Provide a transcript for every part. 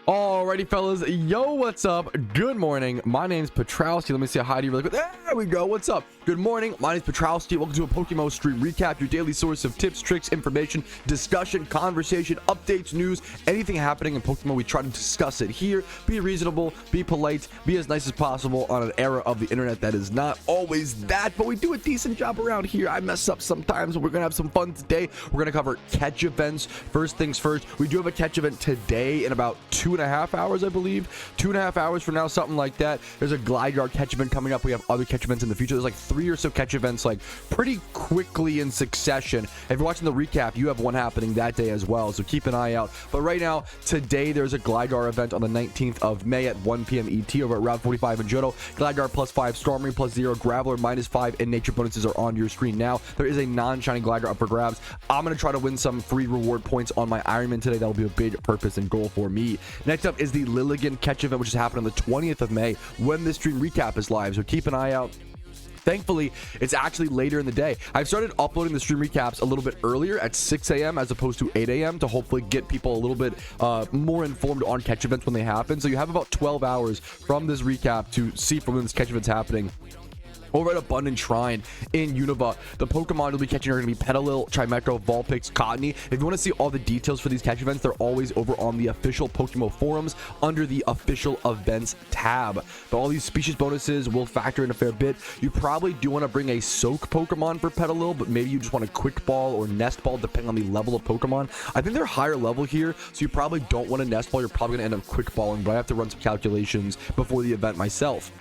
Alrighty, fellas. Yo, what's up? Good morning. My name's Patrouski. Let me say hi to you really quick. There we go. What's up? Good morning. My name's Patrouski. Welcome to a PokeMMO stream recap, your daily source of tips, tricks, information, discussion, conversation, updates, news, anything happening in PokeMMO. We try to discuss it here. Be reasonable, be polite, be as nice as possible on an era of the internet that is not always that, but we do a decent job around here. I mess up sometimes, but we're gonna have some fun today. We're gonna cover catch events. First things first, we do have a catch event today in about 2.5 hours, I believe. 2.5 hours from now, something like that. There's a Gligar catch event coming up. We have other catch events in the future. There's like 3 or so catch events like pretty quickly in succession. If you're watching the recap, you have one happening that day as well, so keep an eye out. But right now, today, there's a Gligar event on the 19th of May at 1 p.m. ET over at Route 45 in Johto. Gligar +5, Stormring +0, Graveler -5, and nature bonuses are on your screen now. There is a non-shiny Gligar up for grabs. I'm going to try to win some free reward points on my Ironman today. That'll be a big purpose and goal for me. Next up is the Lilligant catch event, which is happening on the 20th of May when this stream recap is live, so keep an eye out. Thankfully, it's actually later in the day. I've started uploading the stream recaps a little bit earlier at 6 a.m. as opposed to 8 a.m. to hopefully get people a little bit more informed on catch events when they happen. So you have about 12 hours from this recap to see from when this catch event's happening. Over at Abundant Shrine in Unova, the Pokemon you'll be catching are going to be Petalil, Chimecho, Vulpix, Cottony. If you want to see all the details for these catch events, they're always over on the official PokeMMO forums under the official events tab. But all these species bonuses will factor in a fair bit. You probably do want to bring a Soak Pokemon for Petalil, but maybe you just want a Quick Ball or Nest Ball depending on the level of Pokemon. I think they're higher level here, so you probably don't want a Nest Ball. You're probably going to end up Quick Balling, but I have to run some calculations before the event myself.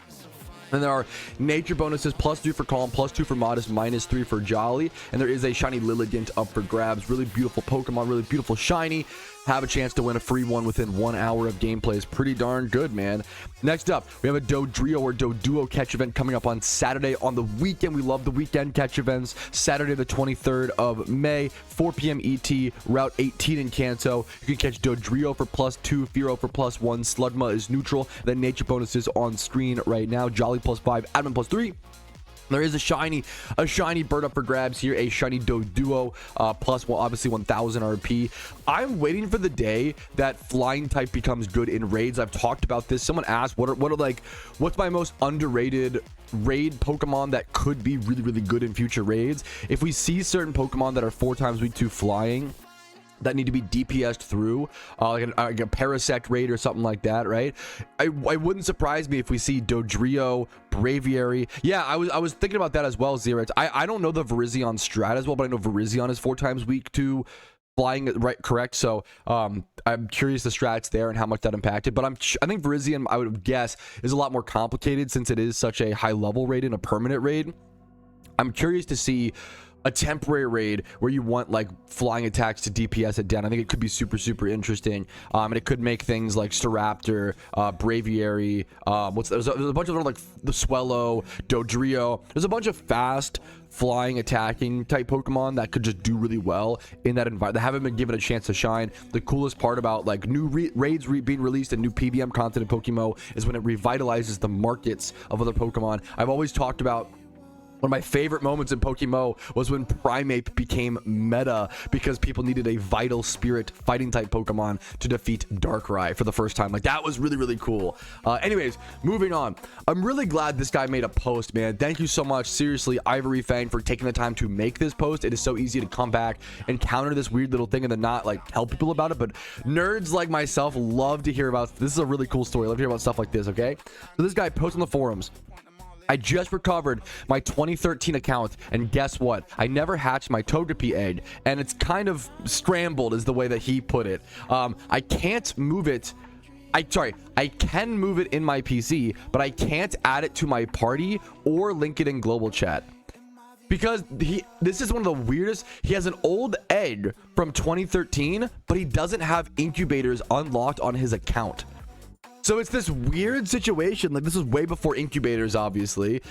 And there are nature bonuses +3 for Calm, +2 for Modest, -3 for Jolly. And there is a shiny Lilligant up for grabs. Really beautiful Pokemon, really beautiful shiny. Have a chance to win a free one within 1 hour of gameplay is pretty darn good, man. Next up, we have a Dodrio or Doduo catch event coming up on Saturday on the weekend. We love the weekend catch events. Saturday the 23rd of May, 4 p.m. ET, Route 18 in Kanto. You can catch Dodrio for +2, Fearow for +1, Slugma is neutral. Then nature bonuses on screen right now. Jolly +5, Admin +3. There is a shiny bird up for grabs here, a shiny Doduo plus, well, obviously 1000 RP. I'm waiting for the day that flying type becomes good in raids. I've talked about this. Someone asked what's my most underrated raid Pokemon that could be really, really good in future raids. If we see certain Pokemon that are 4 times week 2 flying that need to be DPS'd through, like a Parasect raid or something like that, right? I wouldn't surprise me if we see Dodrio, Braviary. Yeah, I was thinking about that as well, Xerax. I don't know the Virizion strat as well, but I know Virizion is 4 times week 2 flying, right? Correct. So I'm curious the strats there and how much that impacted, but I think Virizion, I would guess, is a lot more complicated since it is such a high level raid and a permanent raid. I'm curious to see a temporary raid where you want like flying attacks to DPS it down. I think it could be super, super interesting. And it could make things like Staraptor, Braviary, there's a bunch of like the Swellow, Dodrio. There's a bunch of fast flying attacking type Pokemon that could just do really well in that environment. They haven't been given a chance to shine. The coolest part about like new raids being released and new PVM content in PokeMMO is when it revitalizes the markets of other Pokemon. I've always talked about one of my favorite moments in PokeMMO was when Primeape became meta because people needed a Vital Spirit fighting type Pokemon to defeat Darkrai for the first time. Like, that was really, really cool. Anyways, moving on. I'm really glad this guy made a post, man. Thank you so much. Seriously, Ivory Fang, for taking the time to make this post. It is so easy to come back and counter this weird little thing and then not like tell people about it. But nerds like myself love to hear about this. Is a really cool story. I love to hear about stuff like this, okay? So this guy posts on the forums. I just recovered my 2013 account, and guess what? I never hatched my Togepi egg, and it's kind of scrambled is the way that he put it. I can't move it. I can move it in my PC, but I can't add it to my party or link it in global chat. Because this is one of the weirdest. He has an old egg from 2013, but he doesn't have incubators unlocked on his account. So it's this weird situation. Like, this was way before incubators, obviously.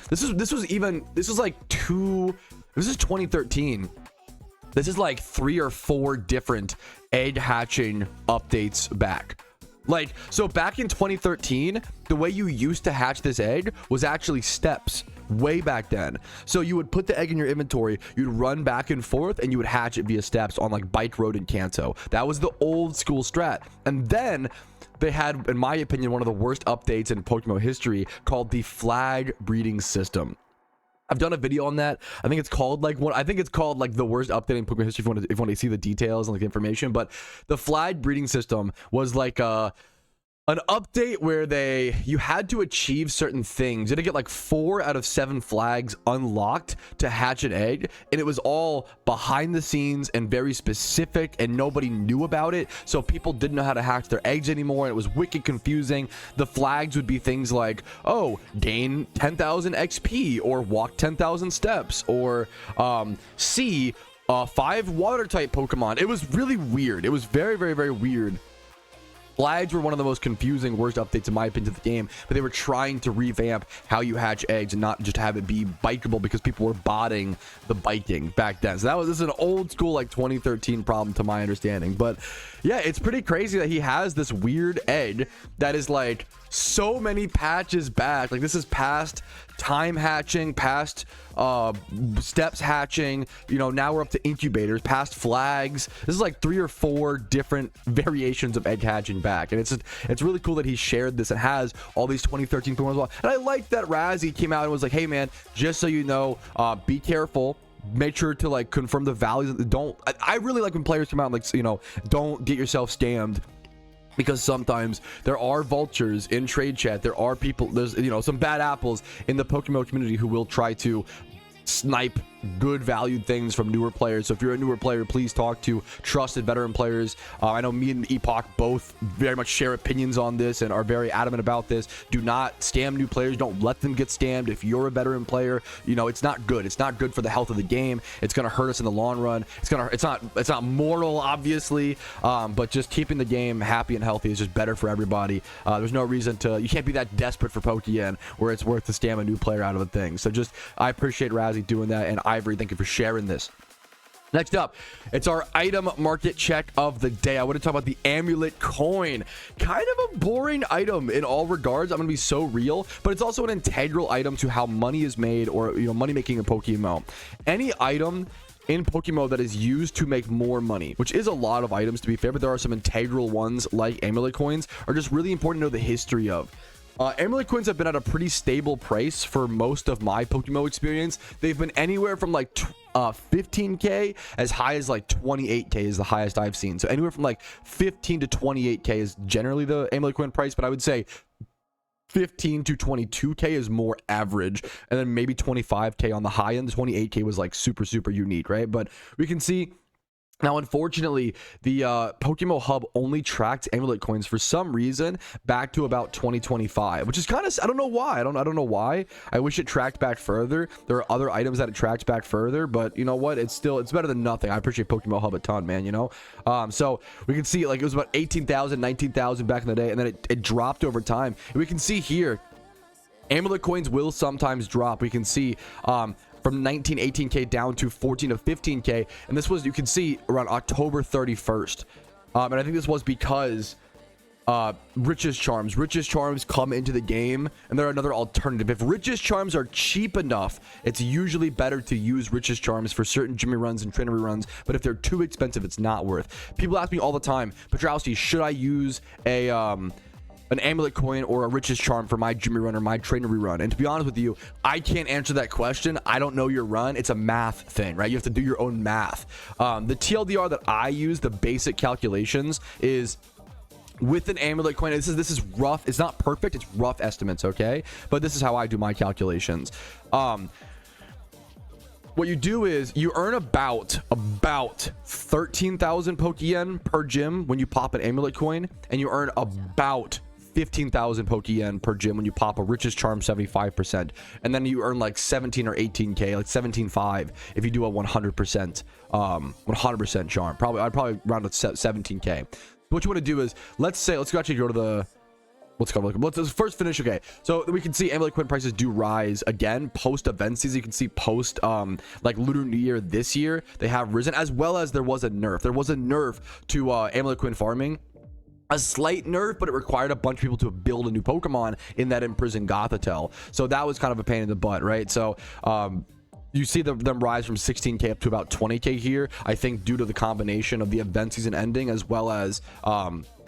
This is like 2013. This is like 3 or 4 different egg hatching updates back. Like, so back in 2013, the way you used to hatch this egg was actually steps. way back then. So you would put the egg in your inventory, you'd run back and forth, and you would hatch it via steps on like Bike Road and Kanto. That was the old school strat. And then they had, in my opinion, one of the worst updates in Pokemon history called the flag breeding system. I've done a video on that. I think it's called like the worst update in Pokemon history if you want to see the details and like the information. But the flag breeding system was like an update where you had to achieve certain things. You had to get like 4 out of 7 flags unlocked to hatch an egg, and it was all behind the scenes and very specific, and nobody knew about it, so people didn't know how to hatch their eggs anymore, and it was wicked confusing. The flags would be things like, oh, gain 10,000 XP, or walk 10,000 steps, or see 5 water type Pokemon. It was really weird. It was very, very, very weird. Flags were one of the most confusing, worst updates in my opinion to the game, but they were trying to revamp how you hatch eggs and not just have it be bikeable, because people were botting the biking back then. So this is an old school like 2013 problem to my understanding. But yeah, it's pretty crazy that he has this weird egg that is like so many patches back. Like, this is past time hatching, past steps hatching, you know, now we're up to incubators, past flags. This is like 3 or 4 different variations of egg hatching back, and it's really cool that he shared this and has all these 2013 Pokemon as well. And I like that Razzie came out and was like, hey man, just so you know, be careful, make sure to like confirm the values. I really like when players come out and like, you know, don't get yourself scammed, because sometimes there are vultures in trade chat. There are people, there's, you know, some bad apples in the Pokemon community who will try to snipe good valued things from newer players. So if you're a newer player, please talk to trusted veteran players. I know me and Epok both very much share opinions on this and are very adamant about this. Do not scam new players. Don't let them get scammed. If you're a veteran player, you know, it's not good. It's not good for the health of the game. It's going to hurt us in the long run. It's not moral, obviously, but just keeping the game happy and healthy is just better for everybody. There's no reason you can't be that desperate for Pokeyen where it's worth to scam a new player out of a thing. So I appreciate Razzie doing that, and Ivory, thank you for sharing this. Next up, it's our item market check of the day. I want to talk about the Amulet coin. Kind of a boring item in all regards. I'm going to be so real, but it's also an integral item to how money is made, or, you know, money making in PokeMMO. Any item in PokeMMO that is used to make more money, which is a lot of items to be fair, but there are some integral ones like Amulet coins, are just really important to know the history of. Amulet coins have been at a pretty stable price for most of my PokeMMO experience. They've been anywhere from like 15k as high as like 28k is the highest I've seen. So anywhere from like 15 to 28k is generally the Amulet coin price, but I would say 15 to 22k is more average, and then maybe 25k on the high end. The 28k was like super unique, right? But we can see now, unfortunately, the PokeMMO Hub only tracked Amulet coins for some reason back to about 2025, which is kind of, I don't know why. I don't know why. I wish it tracked back further. There are other items that it tracked back further, but you know what? It's better than nothing. I appreciate PokeMMO Hub a ton, man, you know? So we can see like it was about 18,000, 19,000 back in the day, and then it dropped over time. And we can see here, Amulet coins will sometimes drop. We can see from 18k down to 14 to 15k, and this was, you can see, around October 31st, and I think this was because Riches Charms come into the game, and they're another alternative. If Riches Charms are cheap enough, it's usually better to use Riches Charms for certain Jimmy runs and trainery runs, but if they're too expensive, it's not worth. People ask me all the time, Patrouski, should I use an Amulet coin or a Riches Charm for my Jimmy run or my trainery run? And to be honest with you, I can't answer that question. I don't know your run. It's a math thing, right? You have to do your own math. The TLDR that I use, the basic calculations, is with an Amulet coin. This is rough. It's not perfect. It's rough estimates, okay? But this is how I do my calculations. What you do is you earn about 13,000 Pokeyen per gym when you pop an Amulet coin, and you earn about 15,000 Pokeyen per gym when you pop a Riches Charm 75%, and then you earn like 17 or 18k, like 17.5 if you do a 100% charm. I'd probably round to 17k. What you want to do is, let's actually go to the, let's first finish. Okay, so we can see Amulet coin prices do rise again post event season. You can see post like Lunar New Year this year, they have risen, as well as there was a nerf to Amulet coin farming a slight nerf, but it required a bunch of people to build a new Pokemon in that imprisoned Gothitelle. So that was kind of a pain in the butt, right? So you see them rise from 16k up to about 20k here, I think, due to the combination of the event season ending as well as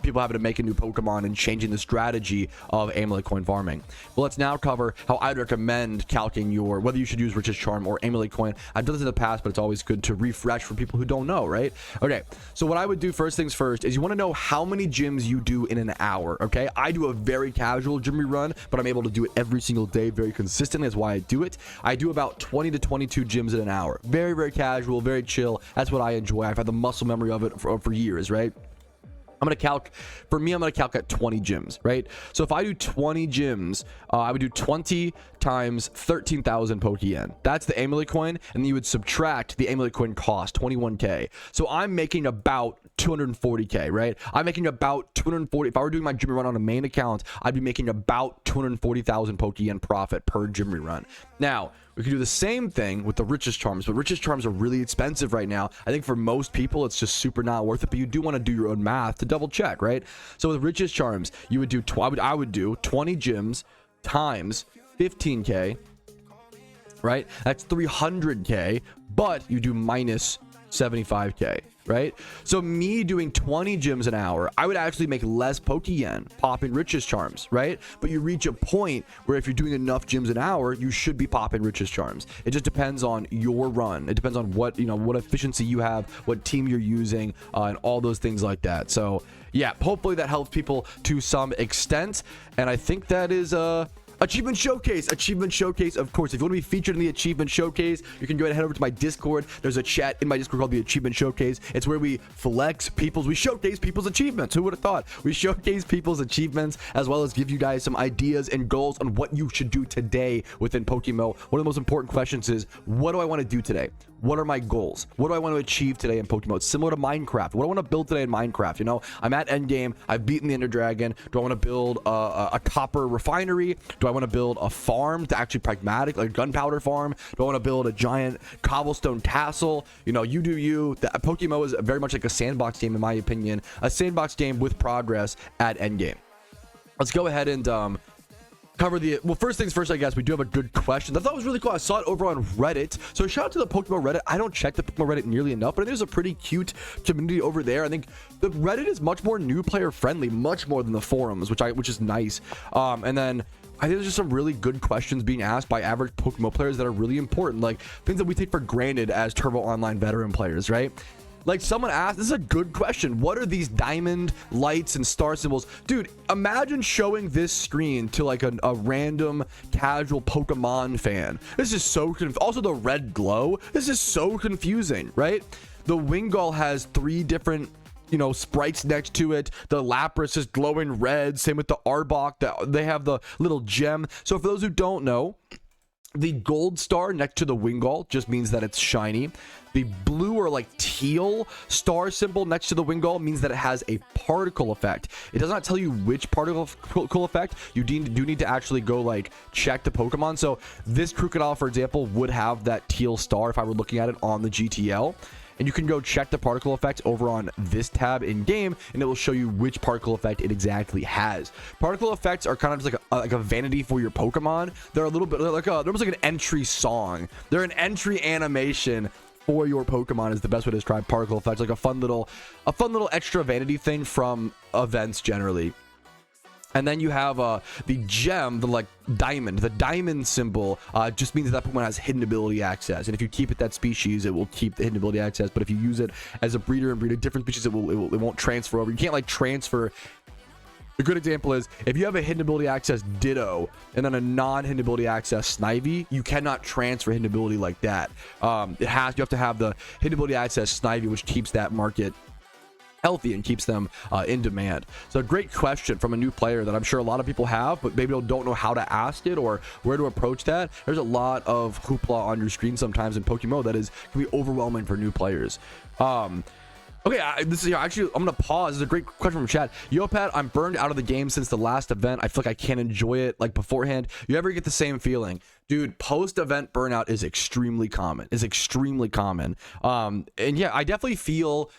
people having to make a new Pokemon and changing the strategy of Amulet coin farming. But let's now cover how I'd recommend calculating your, whether you should use Rich's Charm or Amulet coin. I've done this in the past, but it's always good to refresh for people who don't know, right? Okay, so what I would do first things first is you want to know how many gyms you do in an hour. Okay, I do a very casual gym run, but I'm able to do it every single day very consistently. That's why I do it. I do about 20 to 22 gyms in an hour. Very, very casual, very chill. That's what I enjoy. I've had the muscle memory of it for years, right? I'm going to calc at 20 gyms, right? So if I do 20 gyms, I would do 20 times 13,000 Pokeyen. That's the Amulet coin. And then you would subtract the Amulet coin cost, 21k. So I'm making about 240k, right? I'm making about 240. If I were doing my gym run on a main account, I'd be making about 240,000 Pokeyen profit per gym run. Now, we can do the same thing with the Rich's Charms, but Rich's Charms are really expensive right now. I think for most people, it's just super not worth it, but you do want to do your own math to double check, right? So with Rich's Charms, you would do, I would do 20 gyms times 15k, right? That's 300k, but you do minus 75k, right? So me doing 20 gyms an hour, I would actually make less Pokeyen popping Rich's Charms, right? But you reach a point where if you're doing enough gyms an hour, you should be popping Rich's Charms. It just depends on your run. It depends on what, what efficiency you have, what team you're using, and all those things like that. So yeah, hopefully that helps people to some extent. And I think that is Achievement Showcase, of course. If you want to be featured in the Achievement Showcase, you can go ahead and head over to my Discord. There's a chat in my Discord called the Achievement Showcase. It's where we we showcase people's achievements. Who would have thought? We showcase people's achievements as well as give you guys some ideas and goals on what you should do today within PokeMMO. One of the most important questions is, what do I want to do today? What are my goals? What do I want to achieve today in PokeMMO? It's similar to Minecraft. What do I want to build today in Minecraft? I'm at endgame. I've beaten the Ender Dragon. Do I want to build a copper refinery? Do I want to build a farm to actually pragmatic, like a gunpowder farm? Do I want to build a giant cobblestone castle? You do you. PokeMMO is very much like a sandbox game, in my opinion. A sandbox game with progress at endgame. Let's go ahead and cover well, first things first, I guess we do have a good question. I thought it was really cool. I saw it over on Reddit. So shout out to the PokeMMO Reddit. I don't check the PokeMMO Reddit nearly enough, but there's a pretty cute community over there. I think the Reddit is much more new player friendly, much more than the forums, which is nice. And then I think there's just some really good questions being asked by average PokeMMO players that are really important, like things that we take for granted as Turbo Online veteran players, right? Like someone asked, this is a good question. What are these diamond lights and star symbols? Dude, imagine showing this screen to like a random casual Pokemon fan. This is so also the red glow. This is so confusing, right? The Wingull has 3 different sprites next to it. The Lapras is glowing red. Same with the Arbok. They have the little gem. So for those who don't know, the gold star next to the Wingull just means that it's shiny. The blue or like teal star symbol next to the Wingull means that it has a particle effect. It does not tell you which particle effect. You do need to actually go like check the Pokemon. So this Crocodile, for example, would have that teal star if I were looking at it on the GTL. And you can go check the particle effects over on this tab in game, and it will show you which particle effect it exactly has. Particle effects are kind of just like a vanity for your Pokemon. They're a little bit like they're almost like an entry song. They're an entry animation for your Pokemon is the best way to describe particle effects. Like a fun little extra vanity thing from events generally. And then you have the gem, the diamond symbol just means that Pokemon has hidden ability access. And if you keep it that species, it will keep the hidden ability access. But if you use it as a breeder and breed a different species, it won't transfer over. You can't like transfer. A good example is if you have a hidden ability access Ditto and then a non-hidden ability access Snivy, you cannot transfer hidden ability like that. You have to have the hidden ability access Snivy, which keeps that market healthy and keeps them in demand. So a great question from a new player that I'm sure a lot of people have, but maybe don't know how to ask it or where to approach that. There's a lot of hoopla on your screen sometimes in PokeMMO that can be overwhelming for new players. Okay, this is actually, I'm gonna pause. This is a great question from chat. Yopat, I'm burned out of the game since the last event. I feel like I can't enjoy it like beforehand. You ever get the same feeling? Dude, post-event burnout is extremely common. And yeah, I definitely feel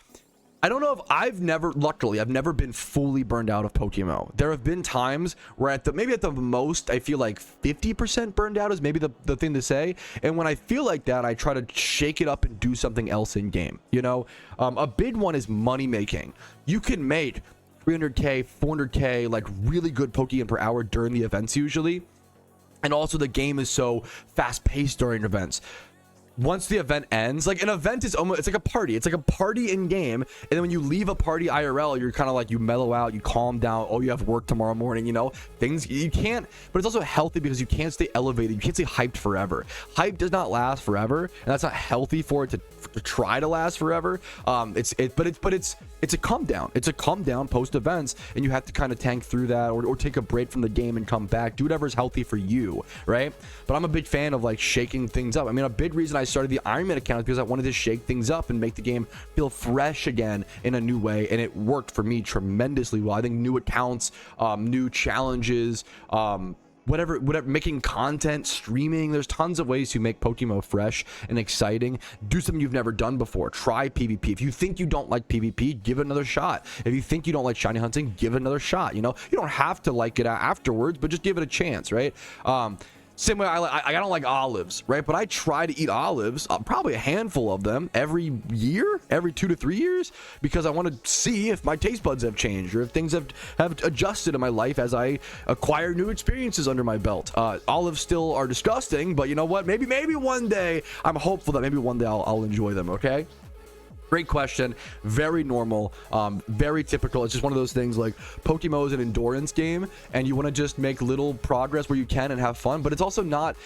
I don't know if luckily I've never been fully burned out of PokeMMO. There have been times where maybe at the most I feel like 50% burned out is maybe the thing to say. And when I feel like that, I try to shake it up and do something else in game. You know, a big one is money making. You can make 300k, 400k, like really good Pokeyen per hour during the events usually. And also the game is so fast paced during events. Once the event ends, like an event is almost, it's like a party in game. And then when you leave a party IRL, you're kind of like, you mellow out, you calm down. Oh, you have work tomorrow morning, you know, things you can't, but it's also healthy because you can't stay elevated. You can't stay hyped forever. Hype does not last forever, and that's not healthy for it to try to last forever. It's a calm down. It's a calm down post events, and you have to kind of tank through that, or take a break from the game and come back. Do whatever's healthy for you, right? But I'm a big fan of like shaking things up. I mean, a big reason I started the Ironman account is because I wanted to shake things up and make the game feel fresh again in a new way, and it worked for me tremendously well. I think new accounts, new challenges, whatever, making content, streaming, there's tons of ways to make PokeMMO fresh and exciting. Do something you've never done before. Try PvP. If you think you don't like PvP, give it another shot. If you think you don't like shiny hunting, give it another shot. You know, you don't have to like it afterwards, but just give it a chance, right? Same way I don't like olives, right? But I try to eat olives, probably a handful of them every year, every 2 to 3 years, because I want to see if my taste buds have changed or if things have adjusted in my life as I acquire new experiences under my belt. Olives still are disgusting, but you know what? Maybe one day, I'm hopeful that maybe one day I'll enjoy them, okay? Great question. Very normal, very typical. It's just one of those things, like PokeMMO is an endurance game, and you want to just make little progress where you can and have fun, but it's also not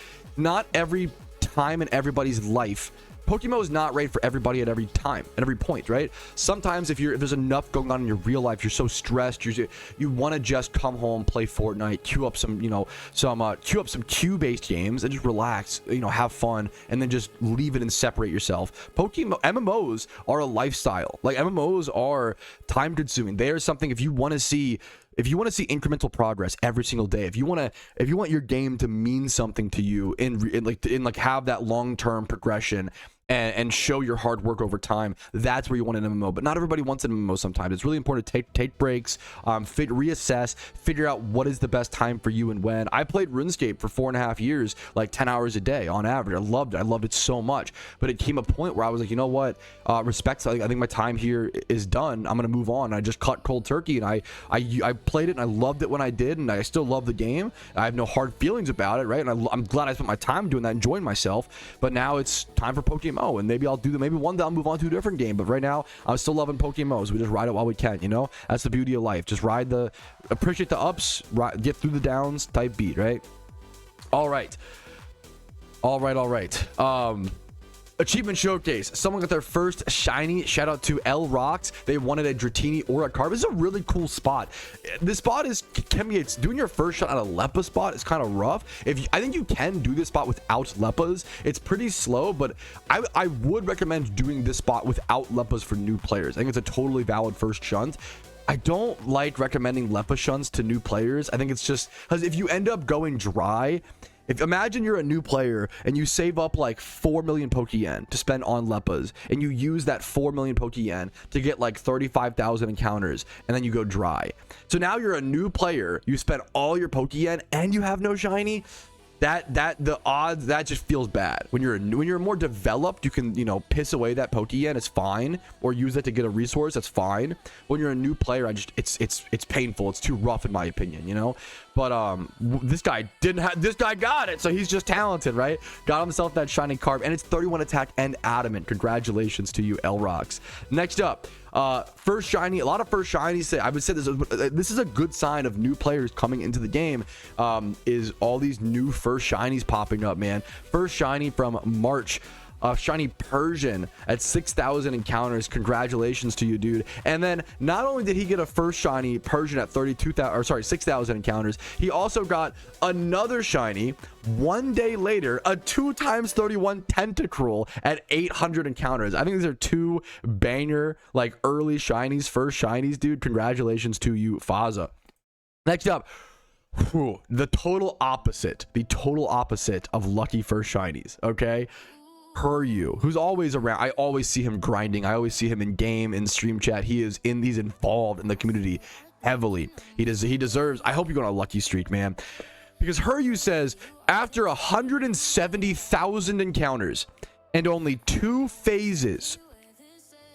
every time in everybody's life. PokeMMO is not right for everybody at every time, at every point, right? Sometimes if there's enough going on in your real life, you're so stressed, you want to just come home, play Fortnite, queue up some queue-based games and just relax, you know, have fun, and then just leave it and separate yourself. MMOs are a lifestyle. Like, MMOs are time consuming. They are something, if you want to see incremental progress every single day, if you want your game to mean something to you in have that long-term progression and show your hard work over time, that's where you want an MMO. But not everybody wants an MMO sometimes. It's really important to take breaks, reassess, figure out what is the best time for you and when. I played RuneScape for 4.5 years, like 10 hours a day on average. I loved it so much. But it came a point where I was like, you know what, respect, I think my time here is done. I'm gonna move on. I just cut cold turkey, and I played it, and I loved it when I did, and I still love the game. I have no hard feelings about it, right? And I'm glad I spent my time doing that, enjoying myself. But now it's time for PokeMMO, and maybe I'll do that. Maybe one day I'll move on to a different game. But right now, I'm still loving PokeMMO, so we just ride it while we can. You know, that's the beauty of life. Just appreciate the ups, get through the downs type beat, right? All right. Achievement showcase. Someone got their first shiny. Shout out to L Rocks. They wanted a Dratini or a Carb. This is a really cool spot. This spot it's doing your first shot on a Leppa spot is kind of rough. I think you can do this spot without Leppas. It's pretty slow, but I would recommend doing this spot without Leppas for new players. I think it's a totally valid first shunt. I don't like recommending Leppa shunts to new players. I think it's just because if you end up going dry, imagine you're a new player and you save up like 4 million Pokeyen to spend on Leppas, and you use that 4 million Pokeyen to get like 35,000 encounters, and then you go dry. So now you're a new player, you spent all your Pokeyen and you have no shiny. The odds, that just feels bad. When you're more developed, you can, you know, piss away that Pokeyen, it's fine, or use it to get a resource, that's fine. When you're a new player, it's painful. It's too rough in my opinion, you know. But this guy got it, so he's just talented, right? Got himself that shiny Carb, and it's 31 attack and adamant. Congratulations to you, L Rocks. Next up, first shiny. A lot of first shinies. I would say this is a good sign of new players coming into the game. Is all these new first shinies popping up, man? First shiny from March. Shiny Persian at 6,000 encounters. Congratulations to you, dude. And then not only did he get a first shiny Persian at 6,000 encounters, he also got another shiny 1 day later, a 2x31 Tentacruel at 800 encounters. I think these are two banger, like, early shinies, first shinies, dude. Congratulations to you, Faza. Next up, the total opposite of lucky first shinies, okay? Heryu, who's always around. I always see him grinding. I always see him in game, in stream chat. He's involved in the community heavily. He deserves. I hope you go on a lucky streak, man. Because Heryu says, after 170,000 encounters and only 2 phases,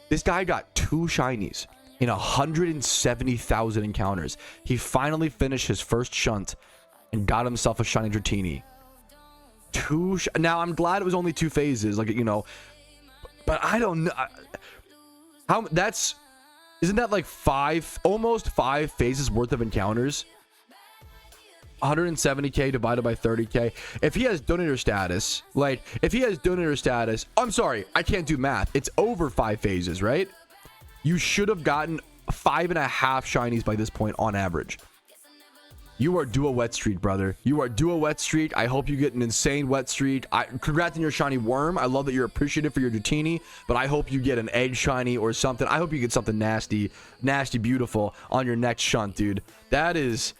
this guy got 2 shinies in 170,000 encounters. He finally finished his first shunt and got himself a shiny Dratini. Now I'm glad it was only 2 phases, like, you know, but I don't know how isn't that like almost 5 phases worth of encounters? 170k divided by 30k. If he has donator status, I'm sorry, I can't do math. It's over 5 phases, right? You should have gotten 5.5 shinies by this point on average. You are due a wet streak, brother. You are due a wet streak. I hope you get an insane wet streak. Congrats on your shiny worm. I love that you're appreciative for your Dratini, but I hope you get an egg shiny or something. I hope you get something nasty, beautiful on your next shunt, dude. That is...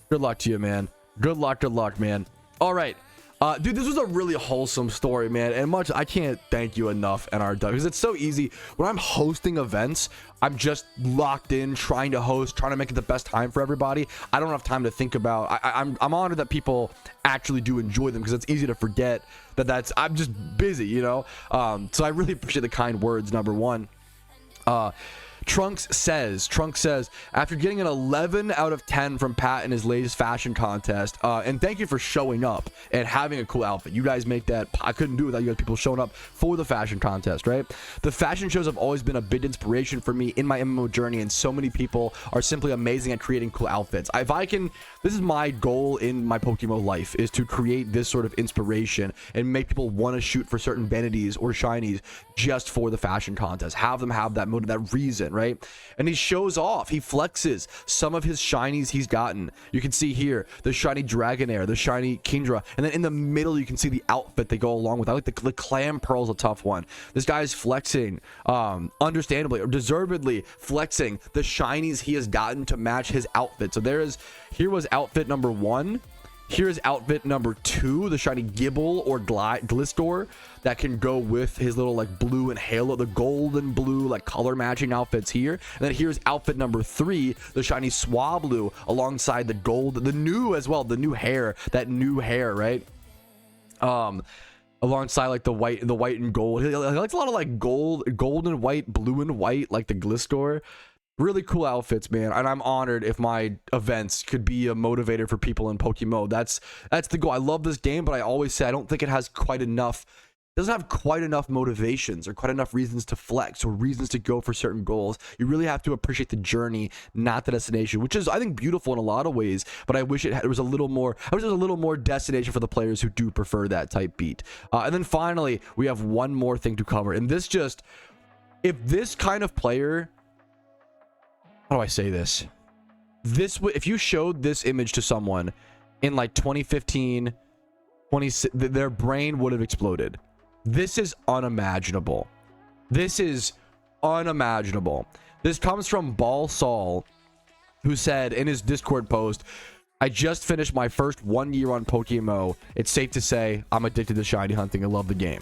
Good luck to you, man. Good luck, man. All right. Dude, this was a really wholesome story, man, and I can't thank you enough, NRW, because it's so easy. When I'm hosting events, I'm just locked in, trying to make it the best time for everybody. I don't have time to think about. I'm honored that people actually do enjoy them, because it's easy to forget that I'm just busy, you know. So I really appreciate the kind words. Number one. Trunks says, after getting an 11 out of 10 from Pat in his latest fashion contest, and thank you for showing up and having a cool outfit. You guys make that. I couldn't do it without you guys, people showing up for the fashion contest, right? The fashion shows have always been a big inspiration for me in my MMO journey, and so many people are simply amazing at creating cool outfits. This is my goal in my PokeMMO life, is to create this sort of inspiration and make people want to shoot for certain vanities or shinies just for the fashion contest. Have them have that motive, that reason, right? And he shows off, he flexes some of his shinies he's gotten. You can see here the shiny Dragonair, the shiny Kingdra, and then in the middle you can see the outfit they go along with. I like the Clam Pearl's a tough one. This guy's flexing, understandably or deservedly flexing the shinies he has gotten to match his outfit. So here was outfit number 1. Here's outfit number 2, the shiny Gibble or Gliscor that can go with his little like blue and halo, the gold and blue like color matching outfits here. And then here's outfit number 3, the shiny Swablu alongside the gold, the new as well, the new hair, right? Alongside like the white and gold. He likes a lot of like gold and white, blue and white, like the Gliscor. Really cool outfits, man, and I'm honored if my events could be a motivator for people in PokeMMO. That's the goal. I love this game, but I always say I don't think it has quite enough. It doesn't have quite enough motivations or quite enough reasons to flex or reasons to go for certain goals. You really have to appreciate the journey, not the destination, which is, I think, beautiful in a lot of ways. But I wish it was a little more. I wish there was a little more destination for the players who do prefer that type beat. And then finally, we have one more thing to cover, and this if this kind of player. How do I say this? If you showed this image to someone in like 2015, their brain would have exploded. This is unimaginable. This comes from Ball Saul, who said in his Discord post, I just finished my first 1 year on PokeMMO. It's safe to say I'm addicted to shiny hunting. I love the game.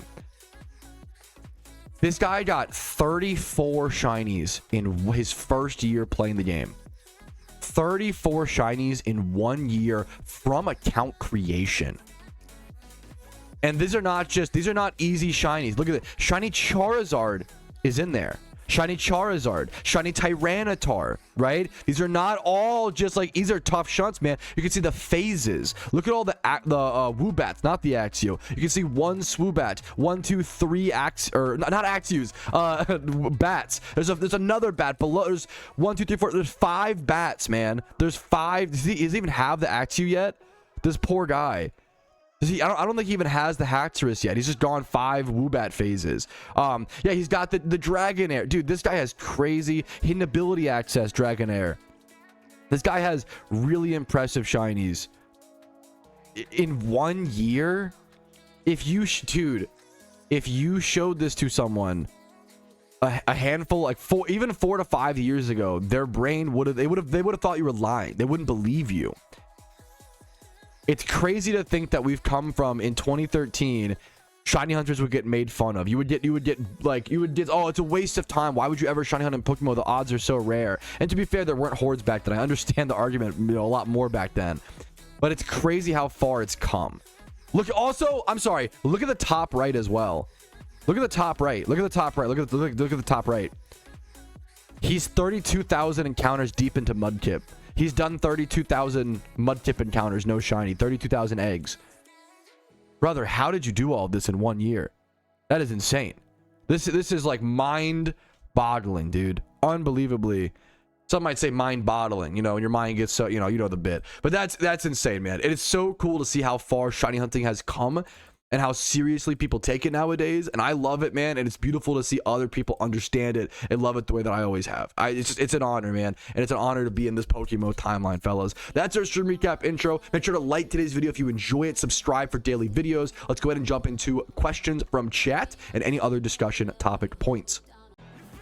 This guy got 34 shinies in his first year playing the game. 34 shinies in 1 year from account creation. And these are not easy shinies. Look at it. Shiny Charizard is in there. Shiny Charizard, shiny Tyranitar, right? These are not all just like, these are tough shunts, man. You can see the phases. Look at all the Woobats, not the Axio. You can see 1 Swoobat, 1, 2, 3 not Axios, bats. There's another bat below. There's 1, 2, 3, 4. There's 5 bats, man. There's 5. Does he even have the Axio yet? This poor guy. I don't think he even has the Haxorus yet. He's just gone 5 Woobat phases. Yeah, he's got the Dragonair. Dude, this guy has crazy hidden ability access Dragonair. This guy has really impressive shinies. In 1 year? If you showed this to someone a handful, like 4 to 5 years ago, their brain would have thought you were lying. They wouldn't believe you. It's crazy to think that we've come from in 2013 shiny hunters would get made fun of. You would get oh, it's a waste of time. Why would you ever shiny hunt in Pokemon? The odds are so rare. And to be fair, there weren't hordes back then. I understand the argument, a lot more back then. But it's crazy how far it's come. Look, also, I'm sorry, look at the top right as well. Look at the top right. Look at the top right. Look at the top right. He's 32,000 encounters deep into Mudkip. He's done 32,000 Mudkip encounters, no shiny, 32,000 eggs. Brother, how did you do all this in 1 year? That is insane. This is like mind-boggling, dude. Unbelievably. Some might say mind-boggling, you know, and your mind gets so, you know the bit. But that's insane, man. It is so cool to see how far shiny hunting has come and how seriously people take it nowadays. And I love it, man. And it's beautiful to see other people understand it and love it the way that I always have. It's an honor, man. And it's an honor to be in this PokeMMO timeline, fellas. That's our stream recap intro. Make sure to like today's video if you enjoy it. Subscribe for daily videos. Let's go ahead and jump into questions from chat and any other discussion topic points.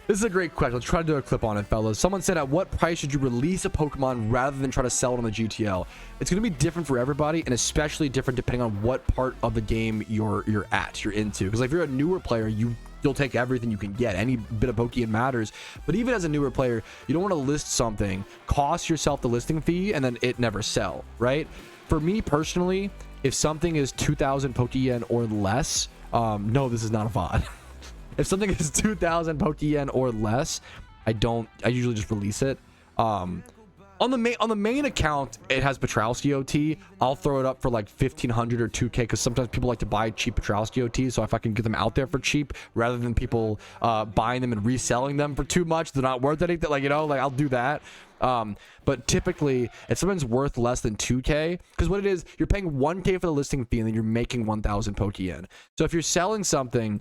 This is a great question. Let's try to do a clip on it, fellas. Someone said, at what price should you release a Pokemon rather than try to sell it on the GTL? It's going to be different for everybody, and especially different depending on what part of the game you're into. Because if you're a newer player, you'll take everything you can get. Any bit of Pokeyen matters. But even as a newer player, you don't want to list something, cost yourself the listing fee, and then it never sell, right? For me personally, if something is 2,000 Pokeyen or less, no, this is not a VOD. If something is 2,000 Pokeyen or less, I usually just release it. On the main account, it has Patrouski OT. I'll throw it up for like 1,500 or 2K because sometimes people like to buy cheap Patrouski OT. So if I can get them out there for cheap rather than people buying them and reselling them for too much, they're not worth anything. Like, you know, like I'll do that. But typically, if something's worth less than 2K, because what it is, you're paying 1K for the listing fee and then you're making 1,000 Pokeyen. So if you're selling something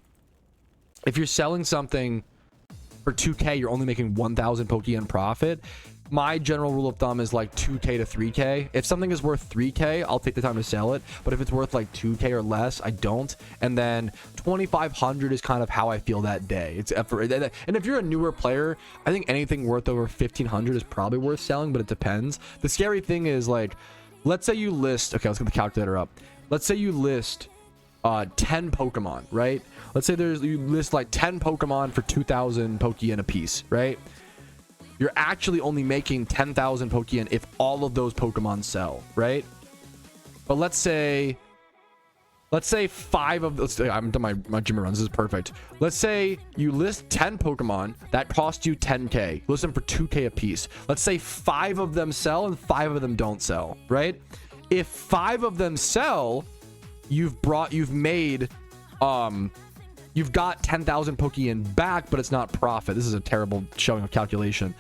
for 2K, you're only making 1,000 Pokeyen profit. My general rule of thumb is like 2K to 3K. If something is worth 3K, I'll take the time to sell it. But if it's worth like 2K or less, I don't. And then 2,500 is kind of how I feel that day. And if you're a newer player, I think anything worth over 1,500 is probably worth selling, but it depends. The scary thing is, like, let's say you list, okay, let's get the calculator up. Let's say you list 10 Pokemon, right? Let's say you list like 10 Pokemon for 2,000 Pokeyen a piece, right? You're actually only making 10,000 Pokeyen if all of those Pokemon sell, right? But let's say 5 of those, I'm done my gym runs, this is perfect. Let's say you list 10 Pokemon that cost you 10K. List them for 2K a piece. Let's say 5 of them sell and 5 of them don't sell, right? If 5 of them sell, you've got 10,000 Pokeyen back, but it's not profit. This is a terrible showing of calculation.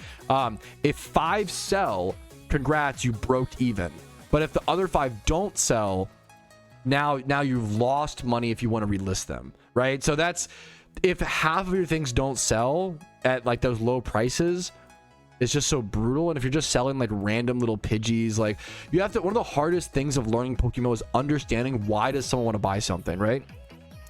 If 5 sell, congrats, you broke even. But if the other 5 don't sell, now you've lost money if you want to relist them, right? So that's, if half of your things don't sell at like those low prices, it's just so brutal. And if you're just selling like random little Pidgeys, like you have to, one of the hardest things of learning PokeMMO is understanding why does someone want to buy something, right?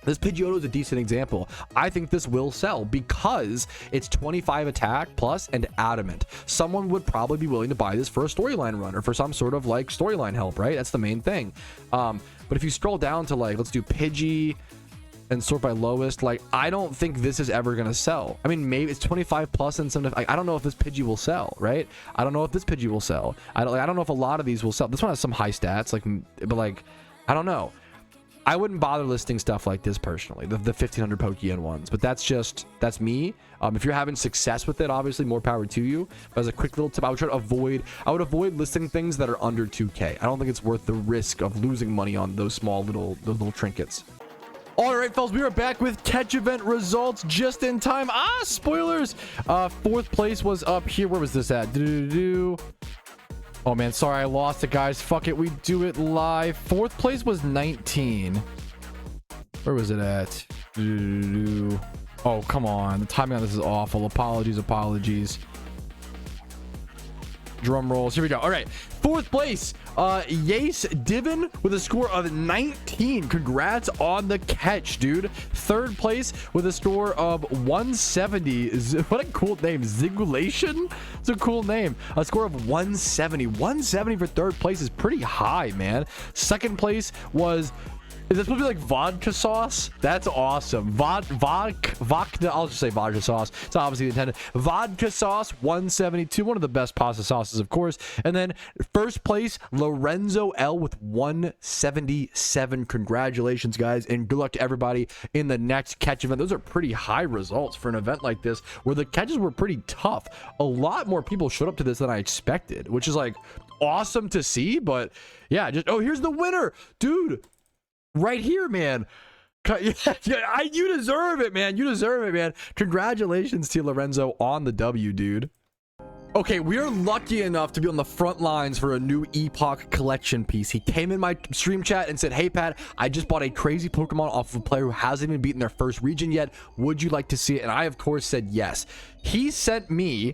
This Pidgeotto is a decent example. I think this will sell because it's 25 attack plus and adamant. Someone would probably be willing to buy this for a storyline run or for some sort of like storyline help, right? That's the main thing. But if you scroll down to like, let's do Pidgey and sort by lowest, like I don't think this is ever gonna sell. I mean, maybe it's 25 plus and some, like, I don't know if this Pidgey will sell, right? I don't know if this Pidgey will sell. I don't know if a lot of these will sell. This one has some high stats, like, but like, I don't know. I wouldn't bother listing stuff like this personally, the 1,500 Pokeyen ones, but that's me. If you're having success with it, obviously more power to you. But as a quick little tip, I would avoid listing things that are under 2K. I don't think it's worth the risk of losing money on those little trinkets. All right, fellas, we are back with catch event results just in time. Spoilers. 4th place was up here. Where was this at? Oh man, sorry, I lost it, guys. Fuck it, we do it live. 4th place was 19. Where was it at? Oh, come on. The timing on this is awful. Apologies. Drum rolls. Here we go. All right, 4th place, Yace Divin with a score of 19. Congrats on the catch, dude. 3rd place with a score of 170. What a cool name, Zigulation. It's a cool name. A score of 170. 170 for 3rd place is pretty high, man. 2nd place was Is this supposed to be like vodka sauce? That's awesome. Vodka, I'll just say vodka sauce. It's obviously intended. Vodka sauce, 172. One of the best pasta sauces, of course. And then first place, Lorenzo L with 177. Congratulations, guys. And good luck to everybody in the next catch event. Those are pretty high results for an event like this where the catches were pretty tough. A lot more people showed up to this than I expected, which is like awesome to see. But yeah, just, oh, here's the winner, dude. Right here, man. You deserve it, man. You deserve it, man. Congratulations to Lorenzo on the W, dude. Okay, we are lucky enough to be on the front lines for a new Epok collection piece. He came in my stream chat and said, hey, Pat, I just bought a crazy Pokemon off of a player who hasn't even beaten their first region yet. Would you like to see it? And I, of course, said yes. He sent me...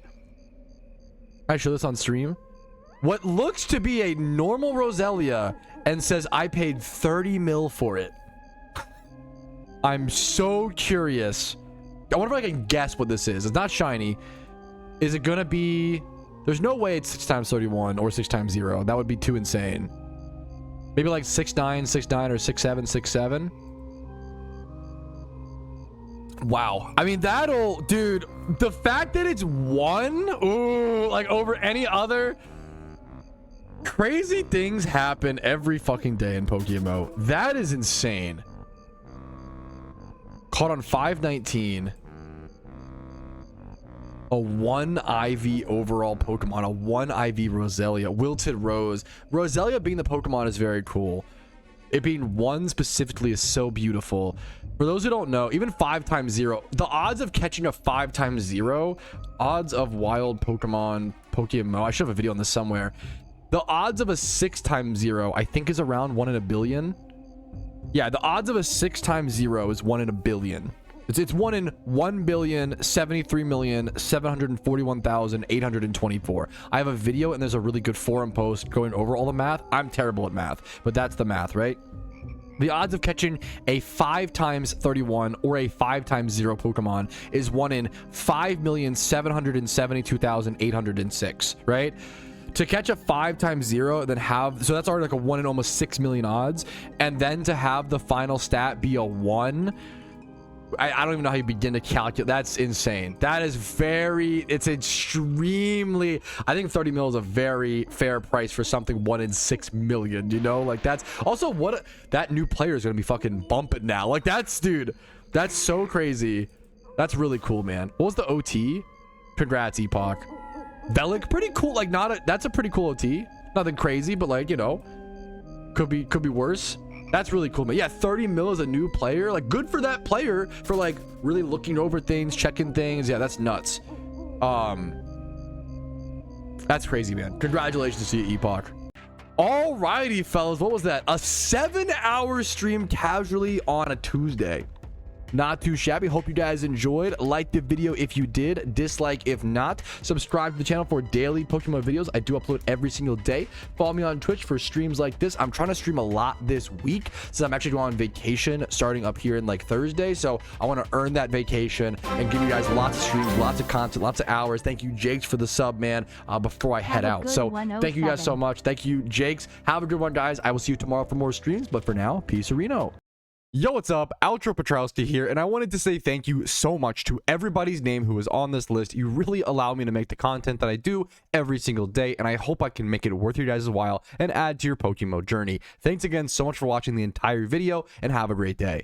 I show this on stream. What looks to be a normal Roselia and says I paid 30 mil for it. I'm so curious. I wonder if I can guess what this is. It's not shiny. Is it gonna be... There's no way it's 6 times 31 or 6 times 0. That would be too insane. Maybe like 6'9", 6'9", or 6'7", 6'7". Wow. I mean, that'll... Dude, the fact that it's 1... Ooh, like over any other... Crazy things happen every fucking day in PokeMMO. That is insane. Caught on 519. A 1 IV overall Pokemon. A 1 IV Roselia. Wilted Rose. Roselia being the Pokemon is very cool. It being 1 specifically is so beautiful. For those who don't know, even 5 times 0, the odds of catching a 5 times 0, odds of wild PokeMMO, I should have a video on this somewhere. The odds of a 6 times 0, I think, is around 1 in a billion. Yeah, the odds of a 6 times 0 is 1 in a billion. It's 1 in 1,073,741,824. I have a video and there's a really good forum post going over all the math. I'm terrible at math, but that's the math, right? The odds of catching a 5 times 31 or a 5 times 0 Pokemon is 1 in 5,772,806, right? To catch a 5 times 0, then have... So that's already like a 1 in almost 6 million odds. And then to have the final stat be a 1... I don't even know how you begin to calculate. That's insane. That is very... It's extremely... I think 30 mil is a very fair price for something 1 in 6 million, you know? Like, that's... Also, what... That new player is going to be fucking bumping now. Like, that's... Dude, that's so crazy. That's really cool, man. What was the OT? Congrats, Epok. Bellic, pretty cool. Like, not a... That's a pretty cool OT. Nothing crazy, but, like, you know... Could be worse. That's really cool, man. Yeah, 30 mil as a new player. Like, good for that player for, like, really looking over things, checking things. Yeah, that's nuts. That's crazy, man. Congratulations to you, Epok. Alrighty, fellas. What was that? A 7-hour stream casually on a Tuesday. Not too shabby. Hope you guys enjoyed. Like the video if you did, dislike if not. Subscribe to the channel for daily Pokemon videos. I do upload every single day. Follow me on Twitch for streams like this. I'm trying to stream a lot this week since I'm actually going on vacation starting up here in like Thursday. So I want to earn that vacation and give you guys lots of streams, lots of content, lots of hours. Thank you, Jakes, for the sub, man, before I head out. So thank you guys so much. Thank you, Jakes. Have a good one, guys. I will see you tomorrow for more streams. But for now, peace, Reno. Yo, what's up? Outro Patrouski here, and I wanted to say thank you so much to everybody's name who is on this list. You really allow me to make the content that I do every single day, and I hope I can make it worth your guys' while and add to your PokeMMO journey. Thanks again so much for watching the entire video, and have a great day.